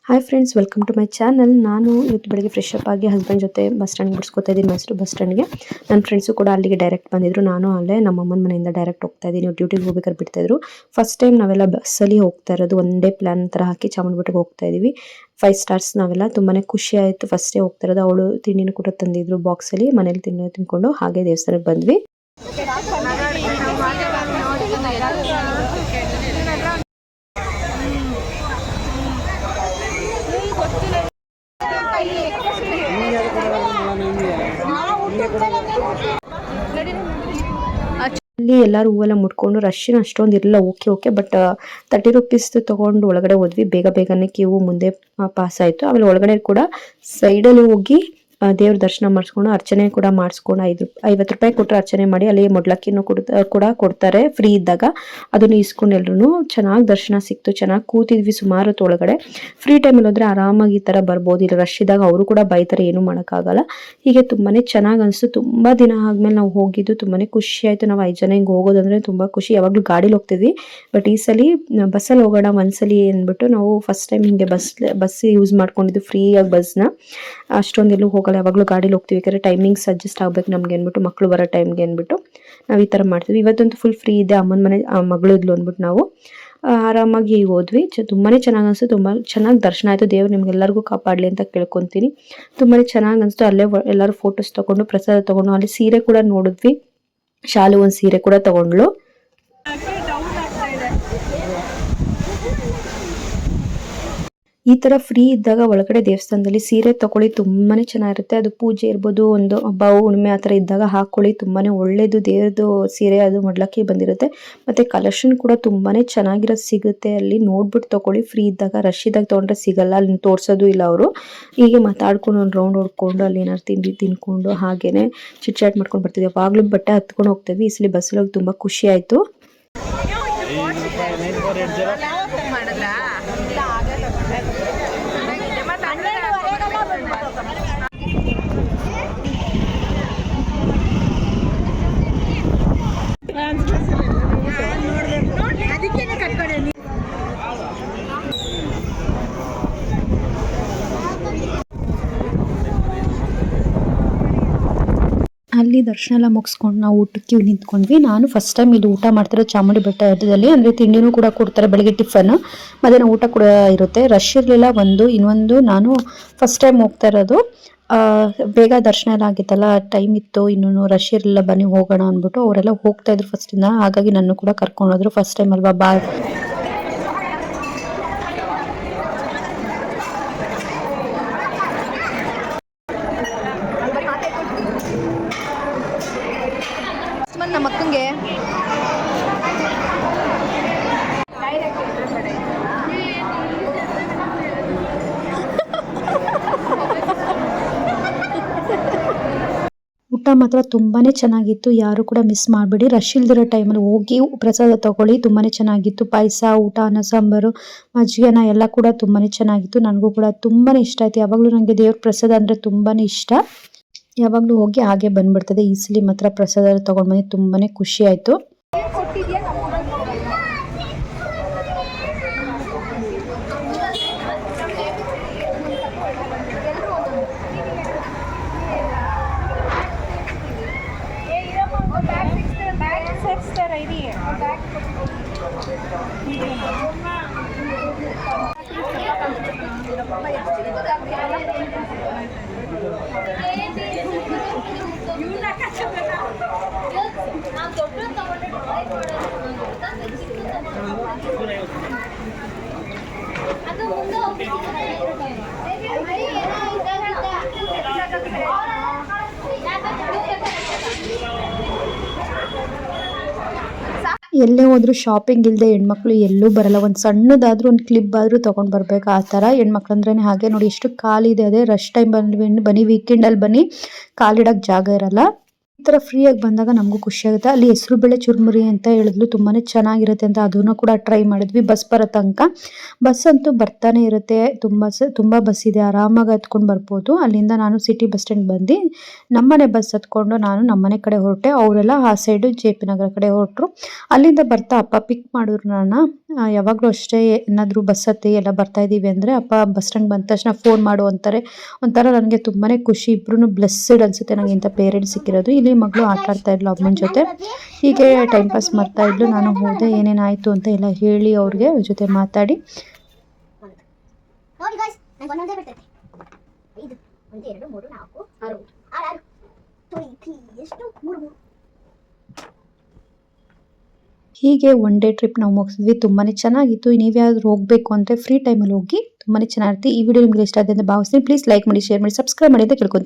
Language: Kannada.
Hi friends, welcome to my channel. ನಾನು ಇವತ್ತು ಬೆಳಗ್ಗೆ ಫ್ರೆಶ್ ಅಪ್ ಆಗಿ ಹಸ್ಬೆಂಡ್ ಜೊತೆ ಬಸ್ ಸ್ಟ್ಯಾಂಡ್ಗೆ ಬಿಡಿಸ್ಕೊತಾ ಇದ್ದೀನಿ. ಮೈಸೂರು ಬಸ್ ಸ್ಟ್ಯಾಂಡ್ಗೆ. ನನ್ನ ಫ್ರೆಂಡ್ಸು ಕೂಡ ಅಲ್ಲಿಗೆ ಡೈರೆಕ್ಟ್ ಬಂದಿದ್ರು. ನಾನು ಅಲ್ಲೇ ನಮ್ಮ ಅಮ್ಮನ ಮನೆಯಿಂದ ಡೈರೆಕ್ಟ್ ಹೋಗ್ತಾ ಇದ್ದೀನಿ. ಡ್ಯೂಟಿಗೆ ಹೋಗ್ಬೇಕಾದ್ರೆ ಬಿಡ್ತಾಯಿದ್ರು. ಫಸ್ಟ್ ಟೈಮ್ ನಾವೆಲ್ಲ ಬಸ್ಸಲ್ಲಿ ಹೋಗ್ತಾ ಇರೋದು. ಒನ್ ಡೇ ಪ್ಲಾನ್ ಥರ ಹಾಕಿ ಚಾಮುಂಡಿಬೆಟ್ಟಕ್ಕೆ ಹೋಗ್ತಾ ಇದ್ದೀವಿ. 5 ಸ್ಟಾರ್ಸ್ ನಾವೆಲ್ಲ. ತುಂಬಾ ಖುಷಿ ಆಯಿತು ಫಸ್ಟೇ ಹೋಗ್ತಾ ಇರೋದು. ಅವಳು ತಿಂಡಿನೂ ಕೂಡ ತಂದಿದ್ರು ಬಾಕ್ಸಲ್ಲಿ. ಮನೇಲಿ ತಿನ್ಕೊಂಡು ಹಾಗೆ ದೇವಸ್ಥಾನಕ್ಕೆ ಬಂದ್ವಿ. ಅಲ್ಲಿ ಎಲ್ಲರೂ ಹೂವೆಲ್ಲ ಮುಟ್ಕೊಂಡು ರಶ್ಶಿನ ಅಷ್ಟೊಂದು ಇರಲಿಲ್ಲ. ಓಕೆ ಬಟ್ 30 ರೂಪೀಸ್ ತಗೊಂಡು ಒಳಗಡೆ ಹೋದ್ವಿ. ಬೇಗನೆ ಕ್ಯೂ ಮುಂದೆ ಪಾಸ್ ಆಯಿತು. ಆಮೇಲೆ ಒಳಗಡೆ ಕೂಡ ಸೈಡಲ್ಲಿ ಹೋಗಿ ದೇವ್ರ ದರ್ಶನ ಮಾಡಿಸ್ಕೊಂಡು ಅರ್ಚನೆ ಕೂಡ ಮಾಡಿಸ್ಕೊಂಡು 50 ರೂಪಾಯಿ ಕೊಟ್ಟರೆ ಅರ್ಚನೆ ಮಾಡಿ ಅಲ್ಲಿ ಮೊಡ್ಲಕ್ಕಿನೂ ಕೂಡ ಕೊಡ್ತಾರೆ ಫ್ರೀ ಇದ್ದಾಗ. ಅದನ್ನು ಇಸ್ಕೊಂಡು ಎಲ್ರು ಚೆನ್ನಾಗಿ ದರ್ಶನ ಸಿಕ್ತು. ಚೆನ್ನಾಗಿ ಕೂತಿದ್ವಿ ಸುಮಾರು ಹೊತ್ತು ಒಳಗಡೆ. ಫ್ರೀ ಟೈಮಲ್ಲಿ ಹೋದ್ರೆ ಆರಾಮಾಗಿ ಈ ಥರ ಬರ್ಬೋದು. ಇಲ್ಲ ರಶ್ ಇದ್ದಾಗ ಅವರು ಕೂಡ ಬೈತಾರೆ, ಏನೂ ಮಾಡೋಕ್ಕಾಗಲ್ಲ. ಹೀಗೆ ತುಂಬಾ ಚೆನ್ನಾಗಿ ಅನಿಸ್ತು. ತುಂಬ ದಿನ ಆದಮೇಲೆ ನಾವು ಹೋಗಿದ್ದು. ತುಂಬಾ ಖುಷಿ ಆಯಿತು. ನಾವು 5 ಜನ ಹಿಂಗೆ ಹೋಗೋದಂದ್ರೆ ತುಂಬ ಖುಷಿ. ಯಾವಾಗಲೂ ಗಾಡೀಲಿ ಹೋಗ್ತಿದ್ವಿ, ಬಟ್ ಈ ಸಲ ಬಸ್ಸಲ್ಲಿ ಹೋಗೋಣ ಒಂದ್ಸಲಿ ಅಂದ್ಬಿಟ್ಟು ನಾವು ಫಸ್ಟ್ ಟೈಮ್ ಹಿಂಗೆ ಬಸ್ ಯೂಸ್ ಮಾಡ್ಕೊಂಡಿದ್ದು ಫ್ರೀಯಾಗಿ ಬಸ್ನ. ಅಷ್ಟೊಂದು ಎಲ್ಲೂ ಹೋಗಲ್ಲ, ಯಾವಾಗಲೂ ಗಾಡೀಲಿ ಹೋಗ್ತೀವಿ. ಯಾಕಂದರೆ ಟೈಮಿಂಗ್ಸ್ ಅಡ್ಜಸ್ಟ್ ಆಗಬೇಕು ನಮಗೆ ಅಂದ್ಬಿಟ್ಟು, ಮಕ್ಕಳು ಬರೋ ಟೈಮ್ಗೆ ಅಂದ್ಬಿಟ್ಟು ನಾವು ಈ ಥರ ಮಾಡ್ತೀವಿ. ಇವತ್ತಂತೂ ಫುಲ್ ಫ್ರೀ ಇದೆ. ಅಮ್ಮನ ಮನೆ ಮಗಳು ಇದ್ಲು ಅಂದ್ಬಿಟ್ಟು ನಾವು ಆರಾಮಾಗಿ ಹೋದ್ವಿ. ತುಂಬಾ ಚೆನ್ನಾಗಿ ಅನಿಸ್ತು. ತುಂಬ ಚೆನ್ನಾಗಿ ದರ್ಶನ ಆಯಿತು. ದೇವ್ರು ನಿಮ್ಗೆಲ್ಲರಿಗೂ ಕಾಪಾಡಲಿ ಅಂತ ಕೇಳ್ಕೊತೀನಿ. ತುಂಬಾ ಚೆನ್ನಾಗಿ ಅನಿಸ್ತು. ಅಲ್ಲೇ ಎಲ್ಲರೂ ಫೋಟೋಸ್ ತೊಗೊಂಡು ಪ್ರಸಾದ ತೊಗೊಂಡು ಅಲ್ಲಿ ಸೀರೆ ಕೂಡ ನೋಡಿದ್ವಿ. ಶಾಲು ಒಂದು ಸೀರೆ ಕೂಡ ತೊಗೊಂಡ್ಳು. ಈ ಥರ ಫ್ರೀ ಇದ್ದಾಗ ಒಳಗಡೆ ದೇವಸ್ಥಾನದಲ್ಲಿ ಸೀರೆ ತಗೊಳ್ಳಿ, ತುಂಬಾ ಚೆನ್ನಾಗಿರುತ್ತೆ. ಅದು ಪೂಜೆ ಇರ್ಬೋದು, ಒಂದು ಹಬ್ಬ ಹುಣ್ಣಿಮೆ ಆ ಥರ ಇದ್ದಾಗ ಹಾಕ್ಕೊಳ್ಳಿ. ತುಂಬಾ ಒಳ್ಳೇದು. ದೇವ್ರದ್ದು ಸೀರೆ ಅದು ಮೊಡ್ಲಕ್ಕೆ ಬಂದಿರುತ್ತೆ. ಮತ್ತು ಕಲೆಕ್ಷನ್ ಕೂಡ ತುಂಬಾ ಚೆನ್ನಾಗಿರೋದು ಸಿಗುತ್ತೆ. ಅಲ್ಲಿ ನೋಡ್ಬಿಟ್ಟು ತೊಗೊಳ್ಳಿ. ಫ್ರೀ ಇದ್ದಾಗ, ರಶ್ ಇದ್ದಾಗ ತೊಗೊಂಡ್ರೆ ಸಿಗಲ್ಲ. ಅಲ್ಲಿ ತೋರಿಸೋದು ಇಲ್ಲ ಅವರು. ಹೀಗೆ ಮಾತಾಡ್ಕೊಂಡು ಒಂದು ರೌಂಡ್ ಹೊಡ್ಕೊಂಡು ಅಲ್ಲಿ ಏನಾದ್ರು ತಿಂಡಿ ತಿನ್ಕೊಂಡು ಹಾಗೇನೆ ಚಿಟ್ ಮಾಡ್ಕೊಂಡು ಬರ್ತಿದ್ವಿ. ಯಾವಾಗಲೂ ಬಟ್ಟೆ ಹತ್ಕೊಂಡು ಹೋಗ್ತೀವಿ. ಈ ಸಲ ಬಸ್ಸಲ್ಲಿ ಹೋಗಿ ತುಂಬ ಖುಷಿ ಆಯಿತು. ಅಲ್ಲಿ ದರ್ಶನ ಎಲ್ಲ ಮುಗಿಸ್ಕೊಂಡು ನಾವು ಊಟಕ್ಕೆ ನಿಂತ್ಕೊಂಡ್ವಿ. ನಾನು ಫಸ್ಟ್ ಟೈಮ್ ಇಲ್ಲಿ ಊಟ ಮಾಡ್ತಿರೋ ಚಾಮುಂಡಿ ಬೆಟ್ಟದಲ್ಲಿ. ಅಂದರೆ ತಿಂಡಿನೂ ಕೂಡ ಕೊಡ್ತಾರೆ, ಬೆಳಗ್ಗೆ ಟಿಫನ್, ಮಧ್ಯಾಹ್ನ ಊಟ ಕೂಡ ಇರುತ್ತೆ. ರಶ್ ಇರಲಿಲ್ಲ. ಇನ್ನೊಂದು ನಾನು ಫಸ್ಟ್ ಟೈಮ್ ಹೋಗ್ತಾ ಇರೋದು. ಬೇಗ ದರ್ಶನ ಎಲ್ಲ ಆಗಿತ್ತಲ್ಲ, ಟೈಮ್ ಇತ್ತು, ಇನ್ನೂ ರಶ್ ಇರಲಿಲ್ಲ. ಬನ್ನಿ ಹೋಗೋಣ ಅಂದ್ಬಿಟ್ಟು ಅವರೆಲ್ಲ ಹೋಗ್ತಾ ಇದ್ರು ಫಸ್ಟಿಂದ. ಹಾಗಾಗಿ ನನ್ನ ಕೂಡ ಕರ್ಕೊಂಡು ಹೋದ್ರು. ಫಸ್ಟ್ ಟೈಮ್ ಅಲ್ವಾ, ಬಾ. ನಮ್ಮ ಅಕ್ಕಂಗೆ ಊಟ ಮಾತ್ರ ತುಂಬಾ ಚೆನ್ನಾಗಿತ್ತು. ಯಾರು ಕೂಡ ಮಿಸ್ ಮಾಡಬೇಡಿ. ರಶ್ ಇಲ್ದಿರೋ ಟೈಮಲ್ಲಿ ಹೋಗಿ ಪ್ರಸಾದ ತಗೊಳ್ಳಿ. ತುಂಬಾ ಚೆನ್ನಾಗಿತ್ತು. ಪಾಯಸ, ಊಟ, ಅನ್ನ ಸಾಂಬಾರು, ಮಜ್ಜಿಗೆನ ಎಲ್ಲ ಕೂಡ ತುಂಬಾ ಚೆನ್ನಾಗಿತ್ತು. ನನಗೂ ಕೂಡ ತುಂಬಾ ಇಷ್ಟ ಆಯಿತು. ಯಾವಾಗಲೂ ನನಗೆ ದೇವ್ರ ಪ್ರಸಾದ ಅಂದರೆ ತುಂಬಾ ಇಷ್ಟ. ಯಾವಾಗಲೂ ಹೋಗಿ ಹಾಗೆ ಬಂದ್ಬಿಡ್ತದೆ. ಈ ಸಲ ಮಾತ್ರ ಪ್ರಸಾದ ತೊಗೊಂಡು ಬಂದು ತುಂಬಾ ಖುಷಿ ಆಯಿತು. ಎಲ್ಲೇ ಹೋದ್ರು ಶಾಪಿಂಗ್ ಇಲ್ಲದೆ ಹೆಣ್ಮಕ್ಳು ಎಲ್ಲೂ ಬರಲ್ಲ. ಒಂದು ಸಣ್ಣದಾದ್ರೂ ಒಂದು ಕ್ಲಿಪ್ ಆದ್ರೂ ತೊಗೊಂಡು ಬರ್ಬೇಕು. ಆ ಥರ ಹೆಣ್ಮಕ್ಳು ಅಂದ್ರೆ ಹಾಗೆ. ನೋಡಿ ಎಷ್ಟು ಖಾಲಿ ಇದೆ. ಅದೇ ರಶ್ ಟೈಮ್ ಬನ್ನಿ, ವೀಕೆಂಡಲ್ಲಿ ಬನ್ನಿ, ಕಾಲಿಡಕ್ಕೆ ಜಾಗ ಇರಲ್ಲ. ಈ ಥರ ಫ್ರೀಯಾಗಿ ಬಂದಾಗ ನಮಗೂ ಖುಷಿ ಆಗುತ್ತೆ. ಅಲ್ಲಿ ಹೆಸರುಬೇಳೆ ಚುರುಮುರಿ ಅಂತ ಹೇಳಿದ್ಲು, ತುಂಬಾ ಚೆನ್ನಾಗಿರುತ್ತೆ ಅಂತ ಅದನ್ನು ಕೂಡ ಟ್ರೈ ಮಾಡಿದ್ವಿ ಬಸ್ ಬರೋ ತನಕ. ಬಸ್ ಅಂತೂ ಬರ್ತಾನೆ ಇರುತ್ತೆ, ತುಂಬ ಬಸ್ ಇದೆ, ಆರಾಮಾಗಿ ಹತ್ಕೊಂಡು ಬರ್ಬೋದು. ಅಲ್ಲಿಂದ ನಾನು ಸಿಟಿ ಬಸ್ ಸ್ಟ್ಯಾಂಡ್ ಬಂದು ನಮ್ಮನೆ ಬಸ್ ಹತ್ಕೊಂಡು ನಾನು ನಮ್ಮನೆ ಕಡೆ ಹೊರಟೆ. ಅವರೆಲ್ಲ ಆ ಸೈಡು JP ನಗರ ಕಡೆ ಹೊರಟರು. ಅಲ್ಲಿಂದ ಬರ್ತಾ ಅಪ್ಪ ಪಿಕ್ ಮಾಡಿದ್ರು ನನ್ನ. ಯಾವಾಗಲೂ ಅಷ್ಟೇ ಏನಾದರೂ ಬಸ್ ಹತ್ತಿ ಎಲ್ಲ ಬರ್ತಾ ಇದ್ದೀವಿ ಅಂದರೆ ಅಪ್ಪ ಬಸ್ ಸ್ಟ್ಯಾಂಡ್ ಬಂದ ತಕ್ಷಣ ಫೋನ್ ಮಾಡು ಅಂತಾರೆ. ಒಂಥರ ನನಗೆ ತುಂಬಾ ಖುಷಿ, ಇಬ್ರು ಬ್ಲೆಸ್ಸೆಡ್ ಅನಿಸುತ್ತೆ ನನಗೆ ಇಂಥ ಪೇರೆಂಟ್ಸ್ ಸಿಕ್ಕಿರೋದು. ಇಲ್ಲಿ ಮಗಳು ಆಟ ಆಡ್ತಾ ಇದ್ಲು ಅಮ್ಮನ ಜೊತೆ, ಹೀಗೆ ಟೈಮ್ ಪಾಸ್ ಮಾಡ್ತಾ ಇದ್ಲು. ನಾನು ಹೋದೆ, ಏನೇನಾಯಿತು ಅಂತ ಎಲ್ಲ ಹೇಳಿ ಅವ್ರಿಗೆ ಜೊತೆ ಮಾತಾಡಿ. ಹೀಗೆ ಒನ್ ಡೇ ಟ್ರಿಪ್ ನಾವು ಮುಗಿಸಿದ್ವಿ. ತುಂಬಾ ಚೆನ್ನಾಗಿತ್ತು. ನೀವ್ಯಾವ್ದಾದ್ರು ಹೋಗಬೇಕು ಅಂದರೆ ಫ್ರೀ ಟೈಮಲ್ಲಿ ಹೋಗಿ, ತುಂಬಾ ಚೆನ್ನಾಗಿರುತ್ತೆ. ಈ ವಿಡಿಯೋ ನಿಮಗೆ ಇಷ್ಟ ಆಗಿದೆ ಅಂತ ಭಾವಿಸ್ತೀನಿ. ಪ್ಲೀಸ್ ಲೈಕ್ ಮಾಡಿ, ಶೇರ್ ಮಾಡಿ, ಸಬ್ಸ್ಕ್ರೈಬ್ ಮಾಡಿ ಅಂತ ಕೇಳ್ಕೊತೀನಿ.